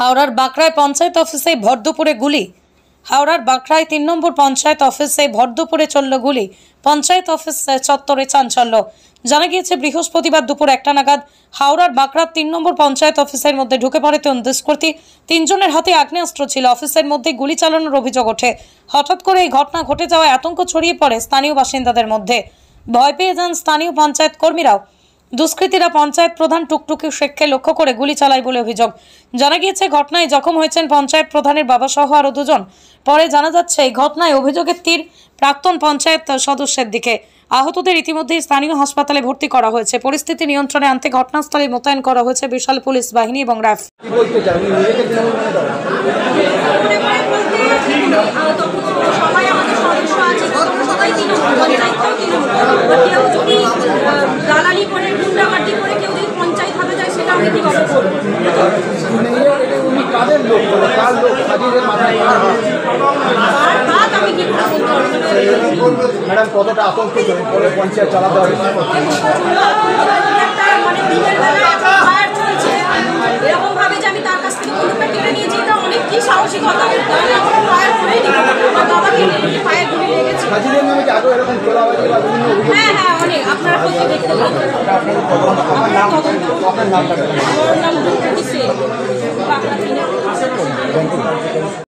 হাওড়ার বাঁকড়ায় পঞ্চায়েত অফিসে ভর দুপুরে গুলি। হাওড়ার বাঁকড়ায় ৩ নম্বর পঞ্চায়েত অফিসে ভর দুপুরে চলল গুলি। পঞ্চায়েত অফিস চত্বরে চাঞ্চল্য। জানা গিয়েছে বৃহস্পতিবার দুপুর 1টা নাগাদ হাওড়ার বাঁকড়ার ৩ নম্বর পঞ্চায়েত অফিসের মধ্যে ঢুকে পড়ে দুষ্কৃতী। 3 জনের হাতে আগ্নেয়াস্ত্র ছিল। অফিসের মধ্যে গুলি চালানোর অভিযোগ ওঠে। হঠাৎ করে এই ঘটনা ঘটে যাওয়ায় আতঙ্ক ছড়িয়ে পড়ে স্থানীয় বাসিন্দাদের মধ্যে। ভয় পেয়ে যান স্থানীয় পঞ্চায়েত কর্মীরাও। দুষ্কৃতীরা পঞ্চায়েত প্রধান টুকটুকি শেখকে লক্ষ্য করে গুলি চালায় বলে অভিযোগ। জানা গিয়েছে ঘটনায় জখম হয়েছেন পঞ্চায়েত প্রধানের বাবা সহ আরও 2 জন। পরে জানা যাচ্ছে এই ঘটনায় অভিযোগের তীর প্রাক্তন পঞ্চায়েত সদস্যের দিকে। আহতদের ইতিমধ্যে স্থানীয় হাসপাতালে ভর্তি করা হয়েছে। পরিস্থিতি নিয়ন্ত্রণে আনতে ঘটনাস্থলে মোতায়েন করা হয়েছে বিশাল পুলিশ বাহিনী এবং র্যাফ। ম্যাডাম কতটা আতঙ্ক পঞ্চায়েত চালাতে হবে? এরকম ভাবে যে আমি তার কাছ থেকে বন্দুকটা কেড়ে নিয়েছি, এটা অনেক কি সাহসিকতা। হ্যাঁ হ্যাঁ, অনেক আপনারা দেখতে পাবেন। আপনার নামটা?